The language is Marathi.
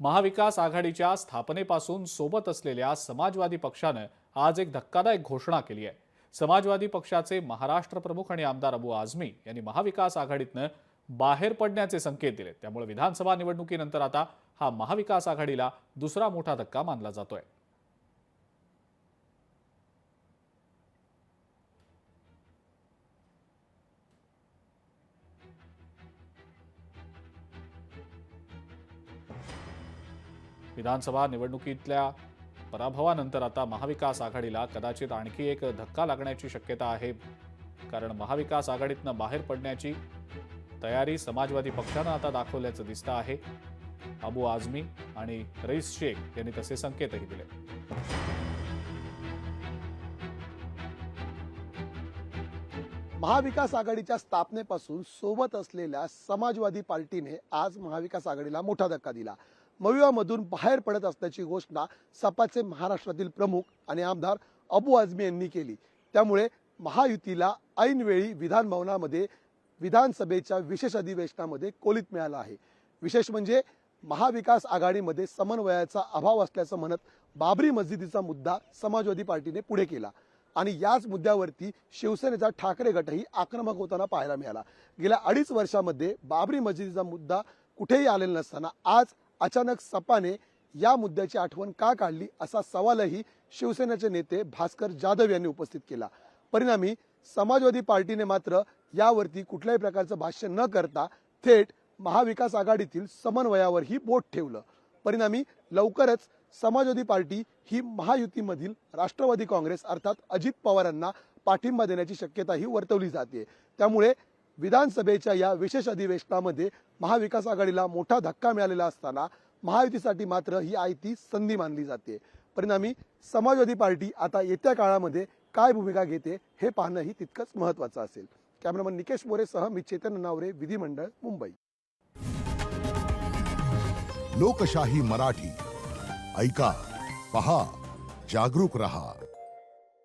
महाविकास आघाडीच्या स्थापनेपासून सोबत असलेल्या समाजवादी पक्षानं आज एक धक्कादायक घोषणा केली आहे। समाजवादी पक्षाचे महाराष्ट्र प्रमुख आणि आमदार अबू आझमी यांनी महाविकास आघाडीतनं बाहेर पडण्याचे संकेत दिले। त्यामुळे विधानसभा निवडणुकीनंतर आता हा महाविकास आघाडीला दुसरा मोठा धक्का मानला जातोय। विधानसभा निवडणुकीतल्या पराभवानंतर आता महाविकास आघाडीला कदाचित आणखी एक धक्का लागण्याची शक्यता आहे, कारण महाविकास आघाडीतनं बाहेर पडण्याची तयारी समाजवादी पक्षानं आता दाखवल्याचं दिसतं आहे। अबू आझमी आणि रईस शेख यांनी तसे संकेतही दिले। महाविकास आघाडीच्या स्थापनेपासून सोबत असलेल्या समाजवादी पार्टीने आज महाविकास आघाडीला मोठा धक्का दिला। मविवामधून बाहेर पडत असल्याची घोषणा सपाचे महाराष्ट्रातील प्रमुख आणि आमदार अबू आझमी यांनी केली। त्यामुळे महायुतीला ऐनवेळी विधान भवनामध्ये विधानसभेच्या विशेष अधिवेशनामध्ये कोलीत मिळालं आहे। विशेष म्हणजे महाविकास आघाडीमध्ये समन्वयाचा अभाव असल्याचं म्हणत बाबरी मस्जिदीचा मुद्दा समाजवादी पार्टीने पुढे केला आणि याच मुद्द्यावरती शिवसेनेचा ठाकरे गटही आक्रमक होताना पाहायला मिळाला। गेल्या 2.5 वर्षामध्ये बाबरी मस्जिदीचा मुद्दा कुठेही आलेला नसताना आज अचानक सपाने या मुद्द्याची आठवण का काढली असा सवालही शिवसेनेचे नेते भास्कर जाधव यांनी उपस्थित केला। परिणामी समाजवादी पार्टीने मात्र यावरती कुठल्याही प्रकारचं भाष्य न करता थेट महाविकास आघाडीतील समन्वयावरही बोट ठेवलं। परिणामी लवकरच समाजवादी पार्टी ही महायुतीमधील राष्ट्रवादी काँग्रेस अर्थात अजित पवारांना पाठिंबा देण्याची शक्यताही वर्तवली जाते। त्यामुळे विधानसभेच्या या विशेष अधिवेशनामध्ये महाविकास आघाडीला मोठा धक्का मिळालेला असताना महायुतीसाठी मात्र ही आयती संधी मानली जाते। परिणामी समाजवादी पार्टी आता येत्या काळामध्ये काय भूमिका घेते हे पाहणंही तितकंच महत्त्वाचं असेल। कॅमेरामन निकेश मोरेसह मी चेतन नावरे, विधिमंडळ, मुंबई। लोकशाही मराठी ऐका, पहा, जागरूक रहा।